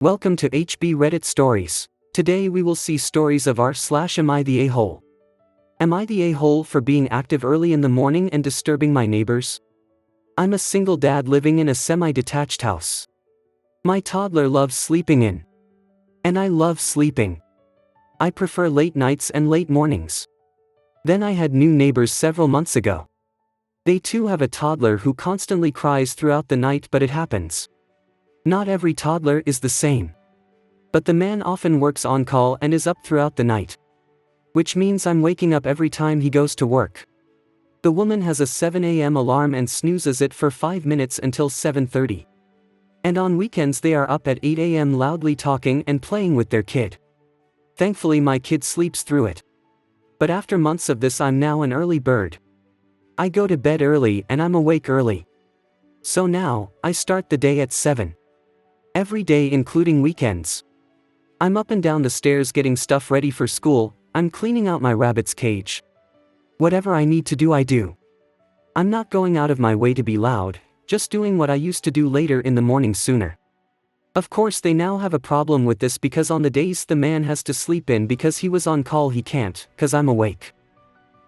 Welcome to HB Reddit Stories. Today we will see stories of r/am I the a-hole. Am I the a-hole for being active early in the morning and disturbing my neighbors? I'm a single dad living in a semi-detached house. My toddler loves sleeping in. And I love sleeping. I prefer late nights and late mornings. Then I had new neighbors several months ago. They too have a toddler who constantly cries throughout the night, but it happens. Not every toddler is the same. But the man often works on call and is up throughout the night. Which means I'm waking up every time he goes to work. The woman has a 7 a.m. alarm and snoozes it for 5 minutes until 7:30. And on weekends they are up at 8 a.m. loudly talking and playing with their kid. Thankfully my kid sleeps through it. But after months of this I'm now an early bird. I go to bed early and I'm awake early. So now, I start the day at 7. Every day including weekends. I'm up and down the stairs getting stuff ready for school, I'm cleaning out my rabbit's cage. Whatever I need to do I do. I'm not going out of my way to be loud, just doing what I used to do later in the morning sooner. Of course they now have a problem with this because on the days the man has to sleep in because he was on call he can't, cause I'm awake.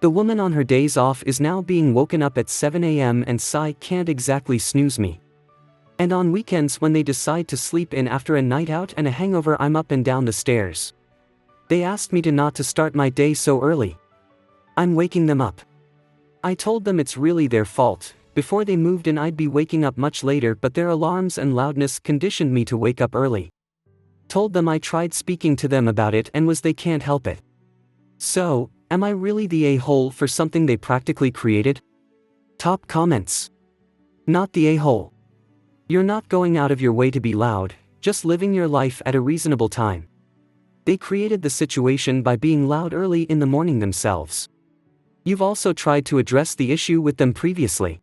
The woman on her days off is now being woken up at 7 a.m. and Sai can't exactly snooze me. And on weekends when they decide to sleep in after a night out and a hangover I'm up and down the stairs. They asked me to not to start my day so early. I'm waking them up. I told them it's really their fault, before they moved in I'd be waking up much later but their alarms and loudness conditioned me to wake up early. Told them I tried speaking to them about it and was they can't help it. So, am I really the a-hole for something they practically created? Top comments. Not the a-hole. You're not going out of your way to be loud, just living your life at a reasonable time. They created the situation by being loud early in the morning themselves. You've also tried to address the issue with them previously.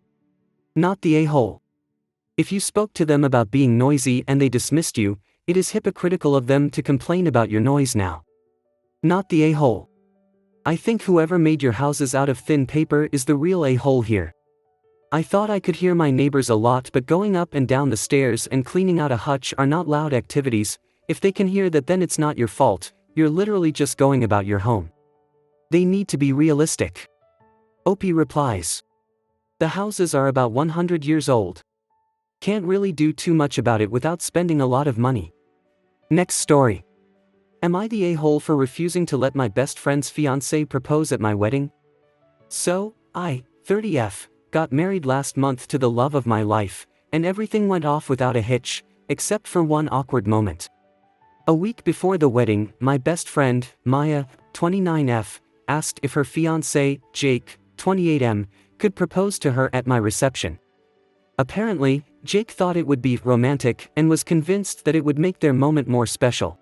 Not the a-hole. If you spoke to them about being noisy and they dismissed you, it is hypocritical of them to complain about your noise now. Not the a-hole. I think whoever made your houses out of thin paper is the real a-hole here. I thought I could hear my neighbors a lot, but going up and down the stairs and cleaning out a hutch are not loud activities. If they can hear that, then it's not your fault, you're literally just going about your home. They need to be realistic. Opie replies. The houses are about 100 years old. Can't really do too much about it without spending a lot of money. Next story. Am I the a-hole for refusing to let my best friend's fiancé propose at my wedding? So, I, 30F, got married last month to the love of my life, and everything went off without a hitch, except for one awkward moment. A week before the wedding, my best friend, Maya, 29F, asked if her fiancé, Jake, 28M, could propose to her at my reception. Apparently, Jake thought it would be romantic and was convinced that it would make their moment more special.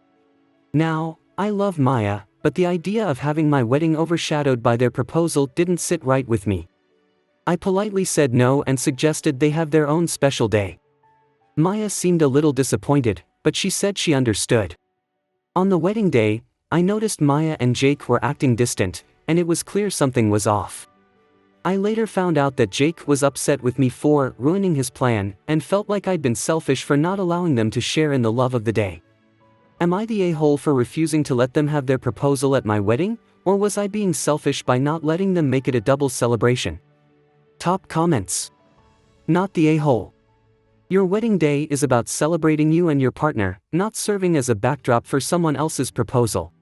Now, I love Maya, but the idea of having my wedding overshadowed by their proposal didn't sit right with me. I politely said no and suggested they have their own special day. Maya seemed a little disappointed, but she said she understood. On the wedding day, I noticed Maya and Jake were acting distant, and it was clear something was off. I later found out that Jake was upset with me for ruining his plan and felt like I'd been selfish for not allowing them to share in the love of the day. Am I the a-hole for refusing to let them have their proposal at my wedding, or was I being selfish by not letting them make it a double celebration? Top comments. Not the a-hole. Your wedding day is about celebrating you and your partner, not serving as a backdrop for someone else's proposal.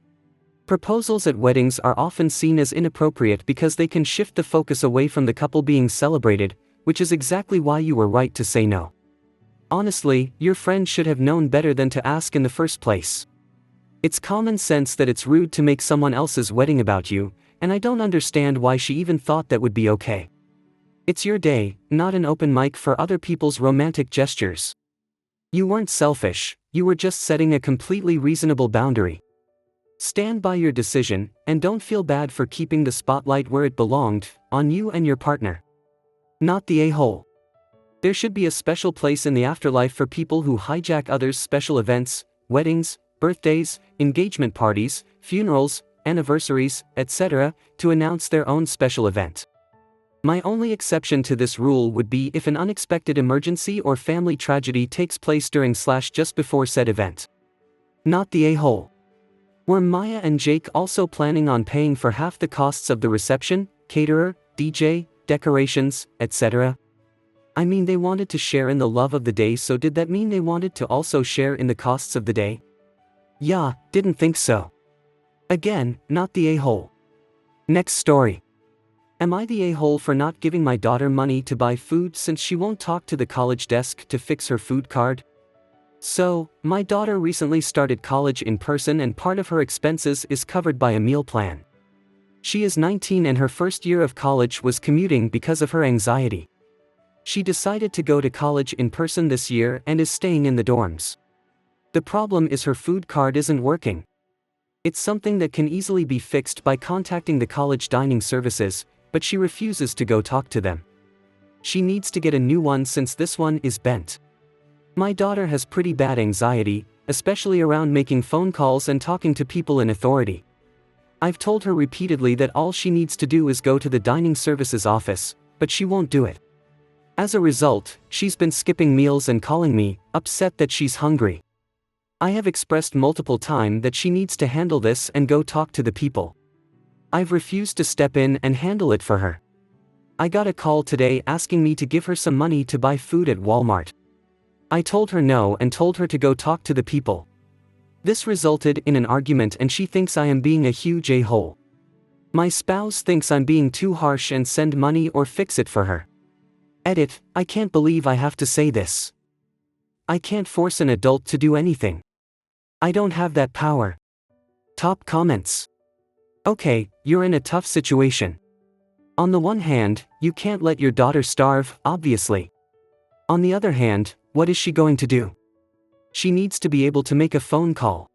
Proposals at weddings are often seen as inappropriate because they can shift the focus away from the couple being celebrated, which is exactly why you were right to say no. Honestly, your friend should have known better than to ask in the first place. It's common sense that it's rude to make someone else's wedding about you, and I don't understand why she even thought that would be okay. It's your day, not an open mic for other people's romantic gestures. You weren't selfish, you were just setting a completely reasonable boundary. Stand by your decision, and don't feel bad for keeping the spotlight where it belonged, on you and your partner. Not the a-hole. There should be a special place in the afterlife for people who hijack others' special events, weddings, birthdays, engagement parties, funerals, anniversaries, etc., to announce their own special event. My only exception to this rule would be if an unexpected emergency or family tragedy takes place during/just before said event. Not the a-hole. Were Maya and Jake also planning on paying for half the costs of the reception, caterer, DJ, decorations, etc.? I mean, they wanted to share in the love of the day, so did that mean they wanted to also share in the costs of the day? Yeah, didn't think so. Again, not the a-hole. Next story. Am I the a-hole for not giving my daughter money to buy food since she won't talk to the college desk to fix her food card? So, my daughter recently started college in person and part of her expenses is covered by a meal plan. She is 19 and her first year of college was commuting because of her anxiety. She decided to go to college in person this year and is staying in the dorms. The problem is her food card isn't working. It's something that can easily be fixed by contacting the college dining services, but she refuses to go talk to them. She needs to get a new one since this one is bent. My daughter has pretty bad anxiety, especially around making phone calls and talking to people in authority. I've told her repeatedly that all she needs to do is go to the dining services office, but she won't do it. As a result, she's been skipping meals and calling me, upset that she's hungry. I have expressed multiple times that she needs to handle this and go talk to the people. I've refused to step in and handle it for her. I got a call today asking me to give her some money to buy food at Walmart. I told her no and told her to go talk to the people. This resulted in an argument and she thinks I am being a huge a-hole. My spouse thinks I'm being too harsh and send money or fix it for her. Edit, I can't believe I have to say this. I can't force an adult to do anything. I don't have that power. Top comments. Okay, you're in a tough situation. On the one hand, you can't let your daughter starve, obviously. On the other hand, what is she going to do? She needs to be able to make a phone call.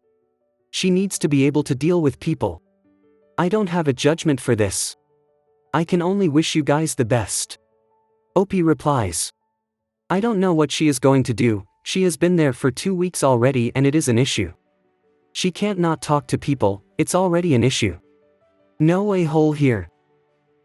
She needs to be able to deal with people. I don't have a judgment for this. I can only wish you guys the best. Opie replies. I don't know what she is going to do. She has been there for 2 weeks already and it is an issue. She can't not talk to people, it's already an issue. No a-hole here.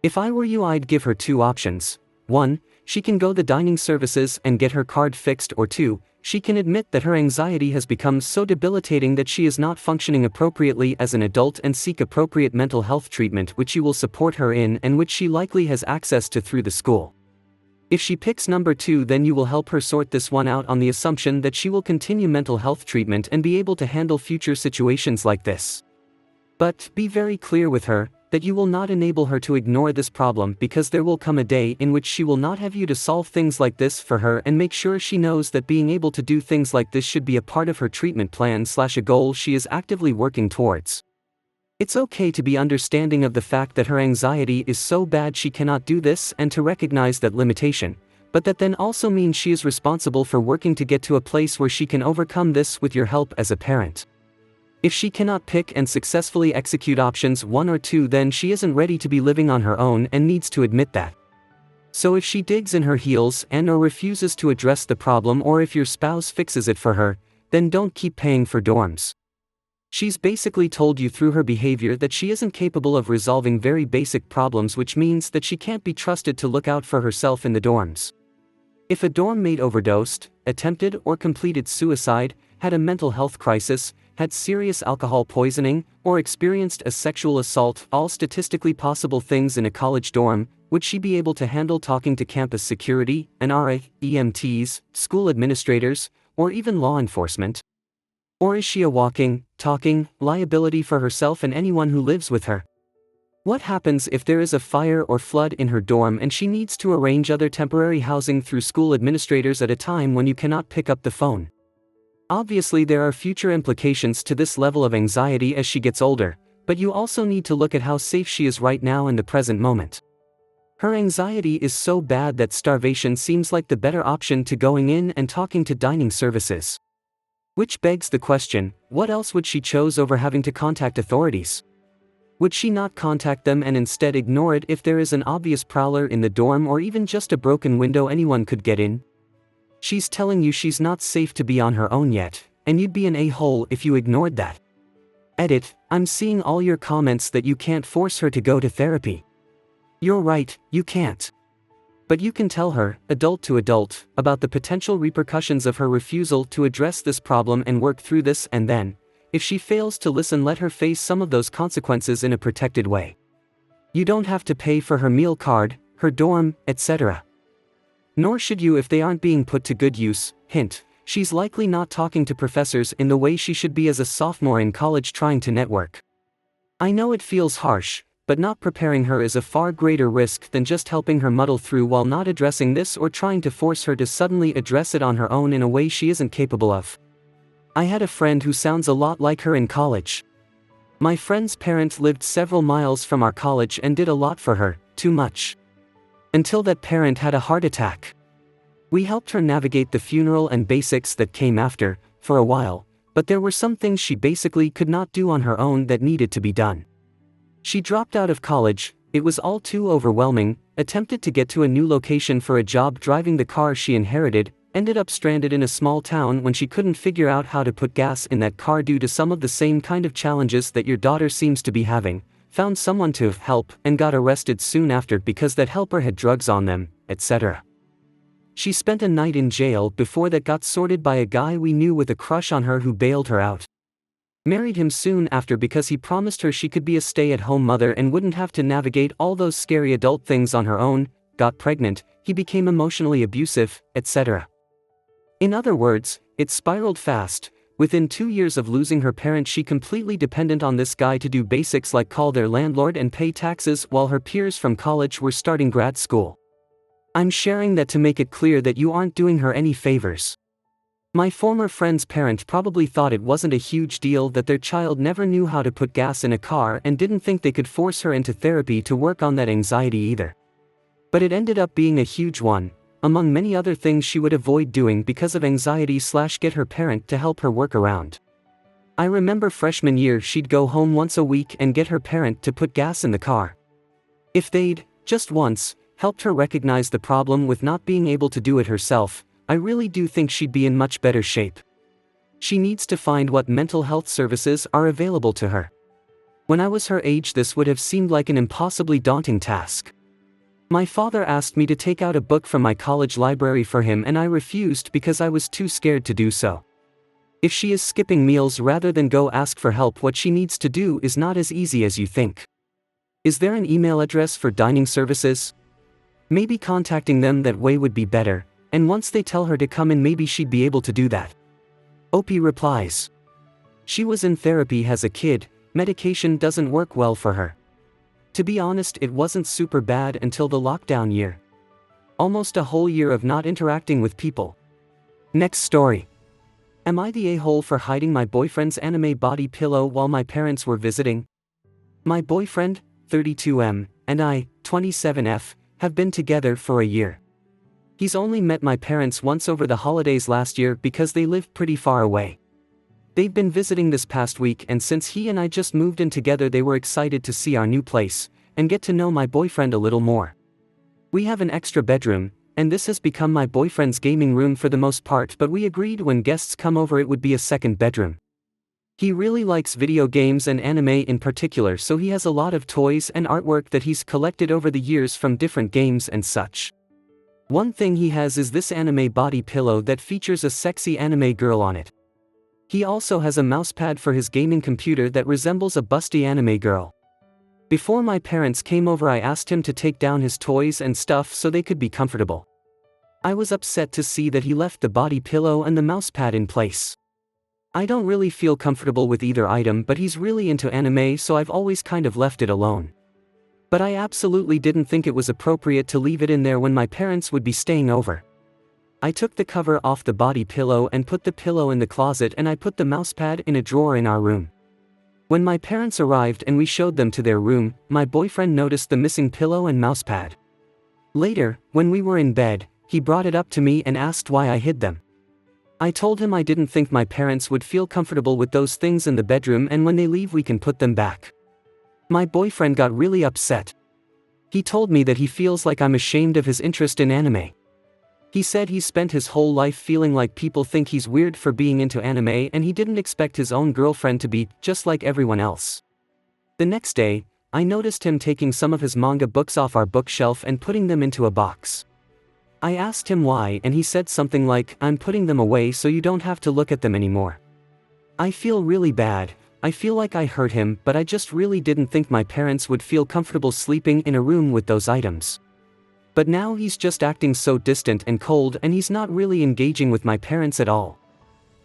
If I were you, I'd give her 2 options. 1, she can go the dining services and get her card fixed, or 2, she can admit that her anxiety has become so debilitating that she is not functioning appropriately as an adult and seek appropriate mental health treatment which you will support her in and which she likely has access to through the school. If she picks number 2, then you will help her sort this one out on the assumption that she will continue mental health treatment and be able to handle future situations like this. But be very clear with her that you will not enable her to ignore this problem, because there will come a day in which she will not have you to solve things like this for her, and make sure she knows that being able to do things like this should be a part of her treatment plan / a goal she is actively working towards. It's okay to be understanding of the fact that her anxiety is so bad she cannot do this and to recognize that limitation, but that then also means she is responsible for working to get to a place where she can overcome this with your help as a parent. If she cannot pick and successfully execute options 1 or 2, then she isn't ready to be living on her own and needs to admit that. So if she digs in her heels and or refuses to address the problem, or if your spouse fixes it for her, then don't keep paying for dorms. She's basically told you through her behavior that she isn't capable of resolving very basic problems, which means that she can't be trusted to look out for herself in the dorms. If a dorm mate overdosed, attempted or completed suicide, had a mental health crisis, had serious alcohol poisoning, or experienced a sexual assault, all statistically possible things in a college dorm, would she be able to handle talking to campus security, an RA, EMTs, school administrators, or even law enforcement? Or is she a walking, talking liability for herself and anyone who lives with her? What happens if there is a fire or flood in her dorm and she needs to arrange other temporary housing through school administrators at a time when you cannot pick up the phone? Obviously, there are future implications to this level of anxiety as she gets older, but you also need to look at how safe she is right now in the present moment. Her anxiety is so bad that starvation seems like the better option to going in and talking to dining services. Which begs the question, what else would she choose over having to contact authorities? Would she not contact them and instead ignore it if there is an obvious prowler in the dorm or even just a broken window anyone could get in? She's telling you she's not safe to be on her own yet, and you'd be an a-hole if you ignored that. Edit, I'm seeing all your comments that you can't force her to go to therapy. You're right, you can't. But you can tell her, adult to adult, about the potential repercussions of her refusal to address this problem and work through this, and then, if she fails to listen, let her face some of those consequences in a protected way. You don't have to pay for her meal card, her dorm, etc. Nor should you if they aren't being put to good use. Hint, she's likely not talking to professors in the way she should be as a sophomore in college trying to network. I know it feels harsh, but not preparing her is a far greater risk than just helping her muddle through while not addressing this or trying to force her to suddenly address it on her own in a way she isn't capable of. I had a friend who sounds a lot like her in college. My friend's parents lived several miles from our college and did a lot for her, too much. Until that parent had a heart attack. We helped her navigate the funeral and basics that came after, for a while, but there were some things she basically could not do on her own that needed to be done. She dropped out of college, it was all too overwhelming, attempted to get to a new location for a job driving the car she inherited, ended up stranded in a small town when she couldn't figure out how to put gas in that car due to some of the same kind of challenges that your daughter seems to be having, found someone to help and got arrested soon after because that helper had drugs on them, etc. She spent a night in jail before that got sorted by a guy we knew with a crush on her who bailed her out. Married him soon after because he promised her she could be a stay-at-home mother and wouldn't have to navigate all those scary adult things on her own, got pregnant, he became emotionally abusive, etc. In other words, it spiraled fast. Within 2 years of losing her parents, she completely dependent on this guy to do basics like call their landlord and pay taxes while her peers from college were starting grad school. I'm sharing that to make it clear that you aren't doing her any favors. My former friend's parent probably thought it wasn't a huge deal that their child never knew how to put gas in a car and didn't think they could force her into therapy to work on that anxiety either. But it ended up being a huge one, among many other things she would avoid doing because of anxiety/get her parent to help her work around. I remember freshman year she'd go home once a week and get her parent to put gas in the car. If they'd, just once, helped her recognize the problem with not being able to do it herself, I really do think she'd be in much better shape. She needs to find what mental health services are available to her. When I was her age, this would have seemed like an impossibly daunting task. My father asked me to take out a book from my college library for him and I refused because I was too scared to do so. If she is skipping meals rather than go ask for help, what she needs to do is not as easy as you think. Is there an email address for dining services? Maybe contacting them that way would be better, and once they tell her to come in maybe she'd be able to do that. Opie replies. She was in therapy as a kid, medication doesn't work well for her. To be honest, it wasn't super bad until the lockdown year. Almost a whole year of not interacting with people. Next story. Am I the a-hole for hiding my boyfriend's anime body pillow while my parents were visiting? My boyfriend, 32M, and I, 27F, have been together for a year. He's only met my parents once over the holidays last year because they live pretty far away. They've been visiting this past week, and since he and I just moved in together they were excited to see our new place, and get to know my boyfriend a little more. We have an extra bedroom, and this has become my boyfriend's gaming room for the most part, but we agreed when guests come over it would be a second bedroom. He really likes video games and anime in particular, so he has a lot of toys and artwork that he's collected over the years from different games and such. One thing he has is this anime body pillow that features a sexy anime girl on it. He also has a mousepad for his gaming computer that resembles a busty anime girl. Before my parents came over I asked him to take down his toys and stuff so they could be comfortable. I was upset to see that he left the body pillow and the mousepad in place. I don't really feel comfortable with either item, but he's really into anime so I've always kind of left it alone. But I absolutely didn't think it was appropriate to leave it in there when my parents would be staying over. I took the cover off the body pillow and put the pillow in the closet, and I put the mousepad in a drawer in our room. When my parents arrived and we showed them to their room, my boyfriend noticed the missing pillow and mousepad. Later, when we were in bed, he brought it up to me and asked why I hid them. I told him I didn't think my parents would feel comfortable with those things in the bedroom, and when they leave we can put them back. My boyfriend got really upset. He told me that he feels like I'm ashamed of his interest in anime. He said he spent his whole life feeling like people think he's weird for being into anime, and he didn't expect his own girlfriend to be just like everyone else. The next day, I noticed him taking some of his manga books off our bookshelf and putting them into a box. I asked him why, and he said something like, "I'm putting them away so you don't have to look at them anymore." I feel really bad. I feel like I hurt him, but I just really didn't think my parents would feel comfortable sleeping in a room with those items. But now he's just acting so distant and cold, and he's not really engaging with my parents at all.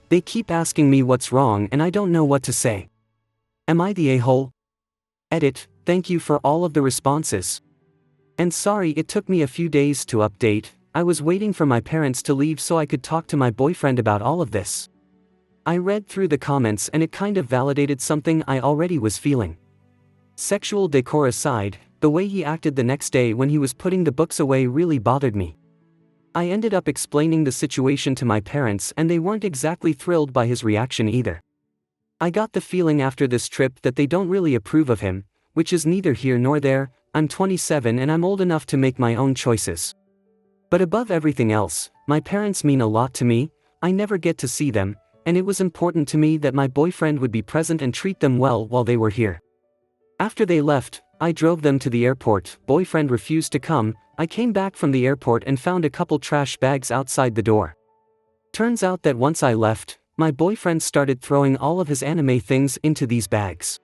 They keep asking me what's wrong and I don't know what to say. Am I the a-hole? Edit, thank you for all of the responses. And sorry it took me a few days to update. I was waiting for my parents to leave so I could talk to my boyfriend about all of this. I read through the comments and it kind of validated something I already was feeling. Sexual decor aside, the way he acted the next day when he was putting the books away really bothered me. I ended up explaining the situation to my parents and they weren't exactly thrilled by his reaction either. I got the feeling after this trip that they don't really approve of him, which is neither here nor there. I'm 27 and I'm old enough to make my own choices. But above everything else, my parents mean a lot to me. I never get to see them, and it was important to me that my boyfriend would be present and treat them well while they were here. After they left, I drove them to the airport. Boyfriend refused to come. I came back from the airport and found a couple trash bags outside the door. Turns out that once I left, my boyfriend started throwing all of his anime things into these bags.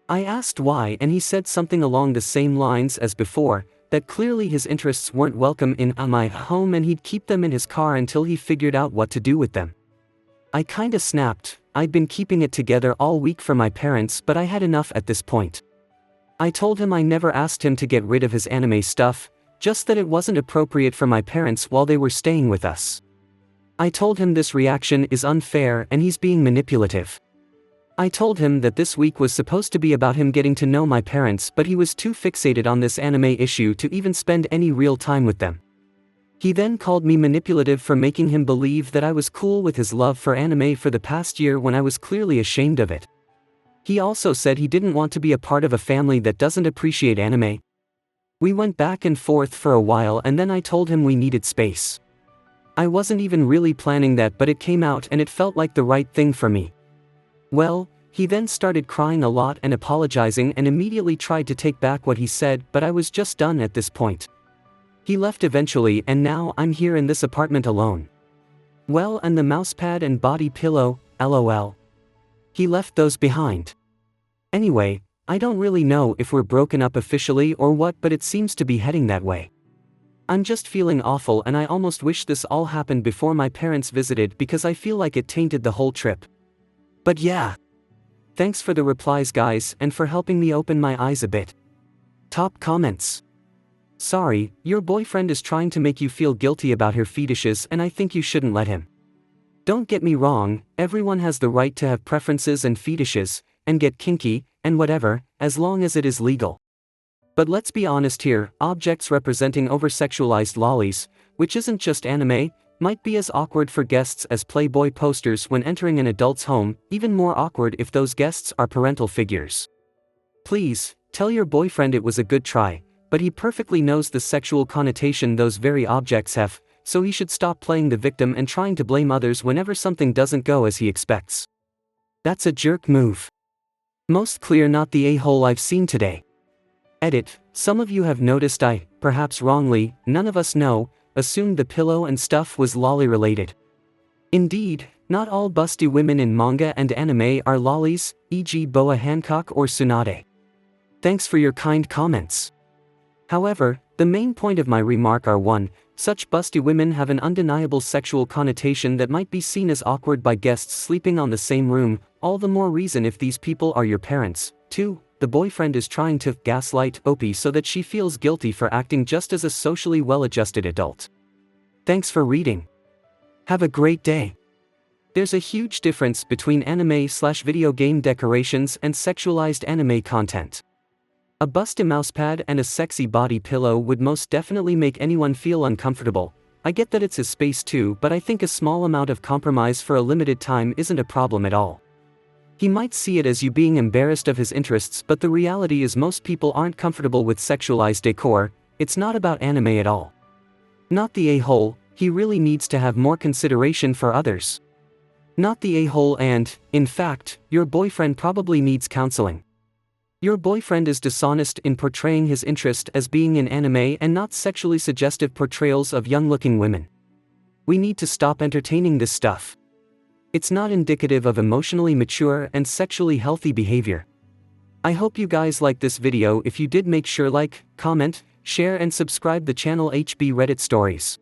I asked why and he said something along the same lines as before, that clearly his interests weren't welcome in my home and he'd keep them in his car until he figured out what to do with them. I kinda snapped. I'd been keeping it together all week for my parents, but I had enough at this point. I told him I never asked him to get rid of his anime stuff, just that it wasn't appropriate for my parents while they were staying with us. I told him this reaction is unfair and he's being manipulative. I told him that this week was supposed to be about him getting to know my parents, but he was too fixated on this anime issue to even spend any real time with them. He then called me manipulative for making him believe that I was cool with his love for anime for the past year when I was clearly ashamed of it. He also said he didn't want to be a part of a family that doesn't appreciate anime. We went back and forth for a while and then I told him we needed space. I wasn't even really planning that, but it came out and it felt like the right thing for me. Well, he then started crying a lot and apologizing and immediately tried to take back what he said, but I was just done at this point. He left eventually and now I'm here in this apartment alone. Well, and the mousepad and body pillow, lol. He left those behind. Anyway, I don't really know if we're broken up officially or what, but it seems to be heading that way. I'm just feeling awful and I almost wish this all happened before my parents visited because I feel like it tainted the whole trip. But yeah. Thanks for the replies guys and for helping me open my eyes a bit. Top comments. Sorry, your boyfriend is trying to make you feel guilty about her fetishes and I think you shouldn't let him. Don't get me wrong, everyone has the right to have preferences and fetishes, and get kinky, and whatever, as long as it is legal. But let's be honest here, objects representing over-sexualized lollies, which isn't just anime, might be as awkward for guests as Playboy posters when entering an adult's home, even more awkward if those guests are parental figures. Please, tell your boyfriend it was a good try, but he perfectly knows the sexual connotation those very objects have, so he should stop playing the victim and trying to blame others whenever something doesn't go as he expects. That's a jerk move. Most clear not the a-hole I've seen today. Edit, some of you have noticed I, perhaps wrongly, none of us know, assumed the pillow and stuff was lolly related. Indeed, not all busty women in manga and anime are lollies, e.g. Boa Hancock or Tsunade. Thanks for your kind comments. However, the main point of my remark are 1. Such busty women have an undeniable sexual connotation that might be seen as awkward by guests sleeping on the same room, all the more reason if these people are your parents. 2. The boyfriend is trying to gaslight OP so that she feels guilty for acting just as a socially well-adjusted adult. Thanks for reading. Have a great day. There's a huge difference between anime/video game decorations and sexualized anime content. A busty mousepad and a sexy body pillow would most definitely make anyone feel uncomfortable. I get that it's his space too, but I think a small amount of compromise for a limited time isn't a problem at all. He might see it as you being embarrassed of his interests, but the reality is most people aren't comfortable with sexualized decor. It's not about anime at all. Not the a-hole, he really needs to have more consideration for others. Not the a-hole and, in fact, your boyfriend probably needs counseling. Your boyfriend is dishonest in portraying his interest as being in anime and not sexually suggestive portrayals of young-looking women. We need to stop entertaining this stuff. It's not indicative of emotionally mature and sexually healthy behavior. I hope you guys liked this video. If you did, make sure like, comment, share and subscribe the channel HB Reddit Stories.